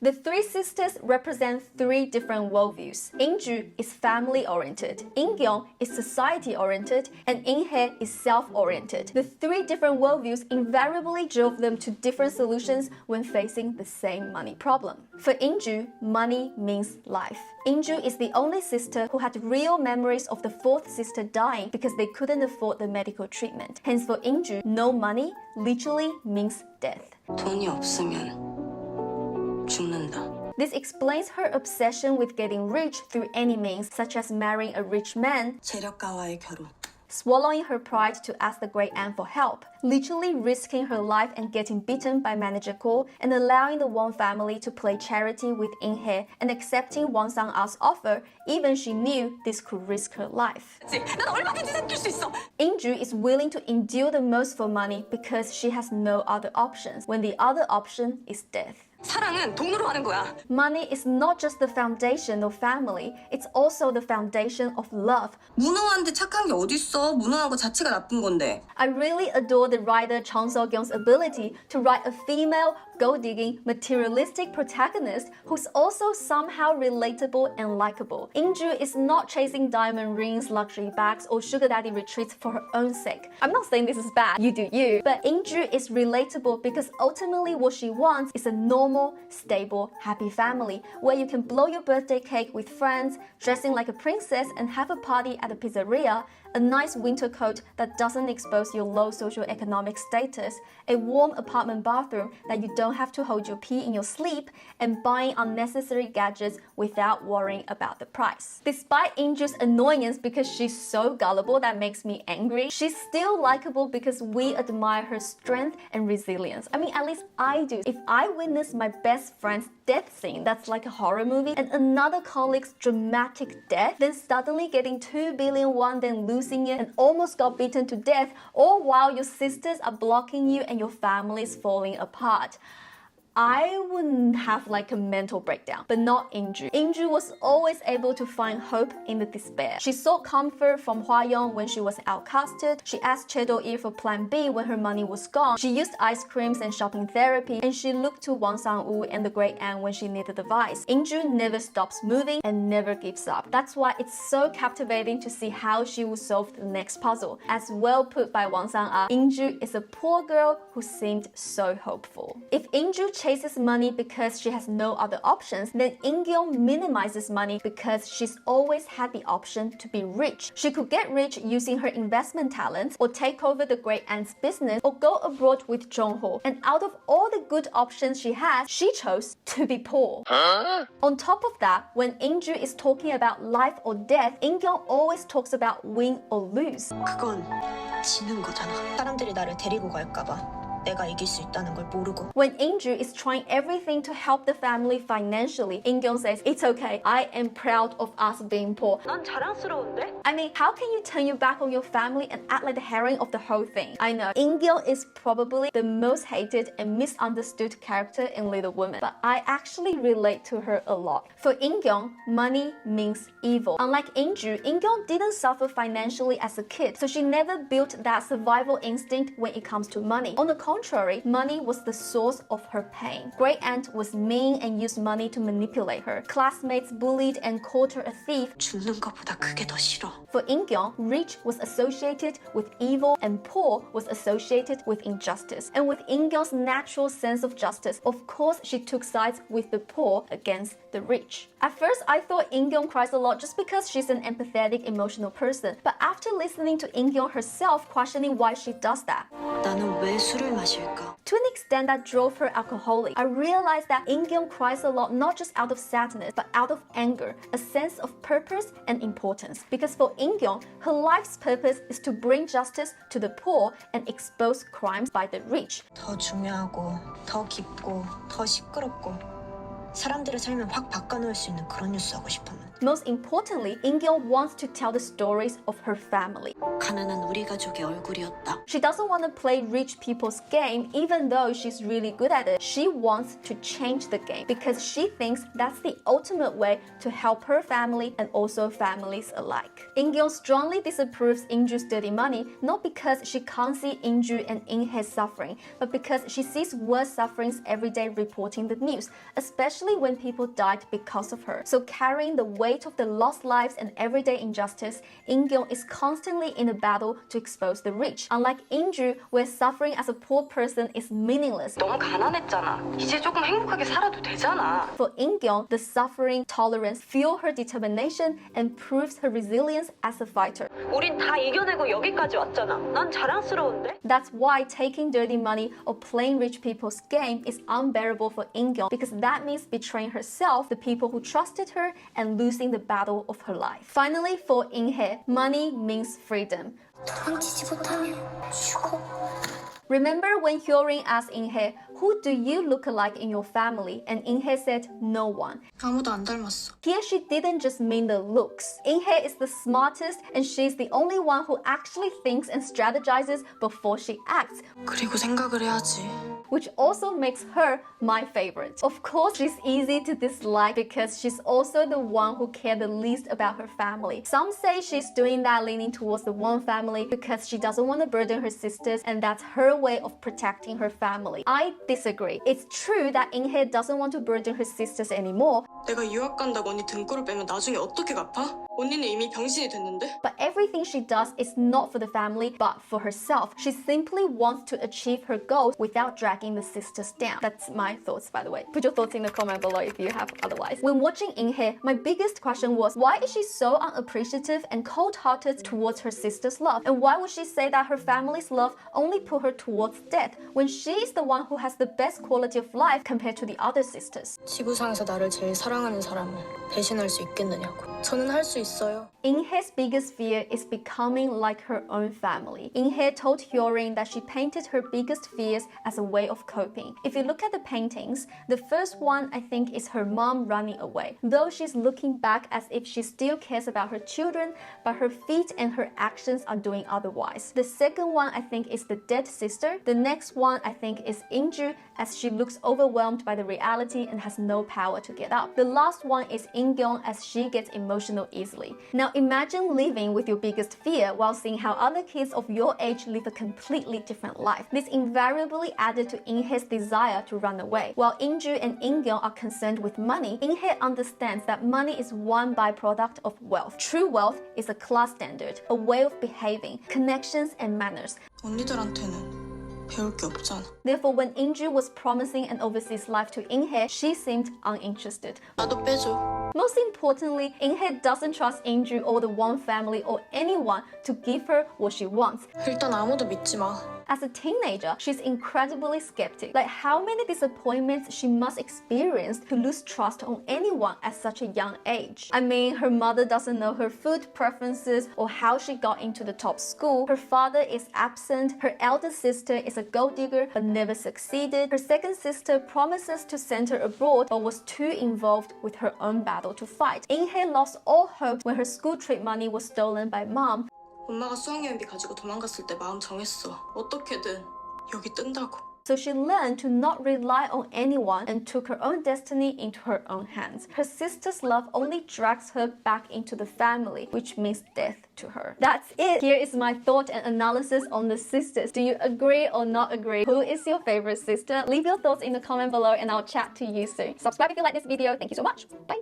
The three sisters represent three different worldviews. Injoo is family-oriented, Inkyung is society-oriented, and Inhye is self-oriented. The three different worldviews invariably drove them to different solutions when facing the same money problem. For Injoo, money means life. Injoo is the only sister who had real memories of the fourth sister dying because they couldn't afford the medical treatment. Hence for Injoo, no money literally means death. 돈이 없으면 죽는다. This explains her obsession with getting rich through any means, such as marrying a rich man, 재력가와의 결혼. swallowing her pride to ask the great aunt for help, literally risking her life and getting beaten by manager Go, and allowing the Won family to play charity with Inhye and accepting Won Sang-a's offer, even she knew this could risk her life. 난 얼마든지 삼킬 수 있어. Injoo is willing to endure the most for money because she has no other options, when the other option is death. 사랑은 돈으로 하는 거야. Money is not just the foundation of family, it's also the foundation of love. 무능한데 착한 게 어딨어? 무능한 거 자체가 나쁜 건데. I really adore the writer Chang So-kyung's ability to write a female, gold-digging, materialistic protagonist who's also somehow relatable and likable. Injoo is not chasing diamond rings, luxury bags, or sugar daddy retreats for her own sake. I'm not saying this is bad, you do you, but Injoo is relatable because ultimately what she wants is a normal, stable, happy family where you can blow your birthday cake with friends, dressing like a princess and have a party at a pizzeria, a nice winter coat that doesn't expose your low socioeconomic status, a warm apartment bathroom that you don't have to hold your pee in your sleep, and buying unnecessary gadgets without worrying about the price. Despite Injoo's annoyance because she's so gullible that makes me angry, she's still likable because we admire her strength and resilience. I mean, at least I do. If I witness my best friend's death scene that's like a horror movie and another colleague's dramatic death, then suddenly getting 2 billion won, then losing it and almost got beaten to death, all while your sisters are blocking you and your family is falling apart, I wouldn't have like a mental breakdown, but not Injoo. Injoo was always able to find hope in the despair. She sought comfort from Hwa-young when she was outcasted. She asked Chae Do-il for plan B when her money was gone. She used ice creams and shopping therapy, and she looked to Won Sang-woo and the great aunt when she needed advice. Injoo never stops moving and never gives up. That's why it's so captivating to see how she will solve the next puzzle. As well put by Won Sang-ah, Injoo is a poor girl who seemed so hopeful. If Injoo chases money because she has no other options, then Inkyung minimizes money because she's always had the option to be rich. She could get rich using her investment talents, or take over the great aunt's business, or go abroad with Jong-ho. And out of all the good options she has, she chose to be poor. On top of that, when Injoo is talking about life or death, Inkyung always talks about win or lose. 그건 지는 거잖아. 사람들이 나를 데리고 갈까 봐. 내가 이길 수 있다는 걸 모르고. When Injoo is trying everything to help the family financially, Inkyung says, "It's okay, I am proud of us being poor." 난 자랑스러운데? I mean, how can you turn your back on your family and act like the heroine of the whole thing? I know, Inkyung is probably the most hated and misunderstood character in Little Women, but I actually relate to her a lot. For Inkyung, money means evil. Unlike Injoo, Inkyung didn't suffer financially as a kid, so she never built that survival instinct when it comes to money. On the contrary, money was the source of her pain. Great aunt was mean and used money to manipulate her. Classmates bullied and called her a thief. 죽는 것보다 그게 더 싫어. For Inkyung, rich was associated with evil and poor was associated with injustice. And with Inkyung's natural sense of justice, of course she took sides with the poor against the rich. At first, I thought Inkyung cries a lot just because she's an empathetic, emotional person. But after listening to Inkyung herself questioning why she does that, 나는 왜 술을 마실까? to an extent that drove her alcoholic, I realized that Inkyung cries a lot not just out of sadness, but out of anger, a sense of purpose and importance. Because for Inkyung, her life's purpose is to bring justice to the poor and expose crimes by the rich. 더 중요하고, 더 깊고, 더 시끄럽고, 사람들의 삶을 확 바꿔놓을 수 있는 그런 뉴스 하고 싶으면. Most importantly, Inkyung wants to tell the stories of her family. 가난한 우리 가족의 얼굴이었다. She doesn't want to play rich people's game even though she's really good at it. She wants to change the game because she thinks that's the ultimate way to help her family and also families alike. Inkyung strongly disapproves Injoo's dirty money, not because she can't see Injoo and Inhye suffering, but because she sees worse sufferings every day reporting the news, especially when people died because of her. So carrying the weight of the lost lives and everyday injustice, Inkyung is constantly in a battle to expose the rich. Unlike Injoo, where suffering as a poor person is meaningless. 너무 가난했잖아. 이제 조금 행복하게 살아도 되잖아. For Inkyung, the suffering tolerance fuels her determination and proves her resilience as a fighter. 우린 다 이겨내고 여기까지 왔잖아. 난 자랑스러운데? That's why taking dirty money or playing rich people's game is unbearable for Inkyung because that means betraying herself, the people who trusted her, and losing the battle of her life. Finally, for Inhye, money means freedom. 도망치지 못하면 죽어. Remember when Hyorin asked Inhye, who do you look alike in your family? And Inhye said, no one. 아무도 안 닮았어. Here she didn't just mean the looks. Inhye is the smartest and she's the only one who actually thinks and strategizes before she acts, 그리고 생각을 해야지. which also makes her my favorite. Of course, she's easy to dislike because she's also the one who cares the least about her family. Some say she's doing that leaning towards the one family because she doesn't want to burden her sisters and that's her way of protecting her family. I disagree. It's true that Inhye doesn't want to burden her sisters anymore, 내가 유학 간다고 언니 등골을 빼면 나중에 어떻게 갚아? 언니는 이미 병신이 됐는데? but everything she does is not for the family but for herself. She simply wants to achieve her goals without dragging the sisters down. That's my thoughts, by the way. Put your thoughts in the comment below if you have otherwise. When watching Inhye, my biggest question was, why is she so unappreciative and cold-hearted towards her sister's love? And why would she say that her family's love only put her towards death when she is the one who has the best quality of life compared to the other sisters? 지구상에서 나를 제일 사랑하는 사람을 배신할 수 있겠느냐고. 저는 할 수 있어요. Inhye's biggest fear is becoming like her own family. Inhye told Hyorin that she painted her biggest fears as a way of coping. If you look at the paintings, the first one I think is her mom running away. Though she's looking back as if she still cares about her children, but her feet and her actions are doing otherwise. The second one I think is the dead sister. The next one I think is Injoo as she looks overwhelmed by the reality and has no power to get up. The last one is Inkyung as she gets emotional easily. Now imagine living with your biggest fear while seeing how other kids of your age live a completely different life. This invariably added to Inhye's desire to run away. While Injoo and Inkyung are concerned with money, Inhye understands that money is one byproduct of wealth. True wealth is a class standard, a way of behaving, connections and manners. 언니들한테는 배울 게 없잖아. Therefore, when Injoo was promising an overseas life to Inhye, she seemed uninterested. 나도 빼줘. Most importantly, Inhye doesn't trust Injoo or the one family or anyone to give her what she wants. 일단 아무도 믿지 마. As a teenager, she's incredibly skeptic. Like how many disappointments she must experience to lose trust on anyone at such a young age. I mean, her mother doesn't know her food preferences or how she got into the top school. Her father is absent. Her elder sister is a gold digger but never succeeded. Her second sister promises to send her abroad but was too involved with her own battle to fight. Inhye lost all hope when her school trip money was stolen by mom. 엄마가 수학여행비 가지고 도망갔을 때 마음 정했어. 어떻게든 여기 뜬다고. So she learned to not rely on anyone and took her own destiny into her own hands. Her sister's love only drags her back into the family, which means death to her. That's it. Here is my thought and analysis on the sisters. Do you agree or not agree? Who is your favorite sister? Leave your thoughts in the comment below and I'll chat to you soon. Subscribe if you like this video. Thank you so much. Bye.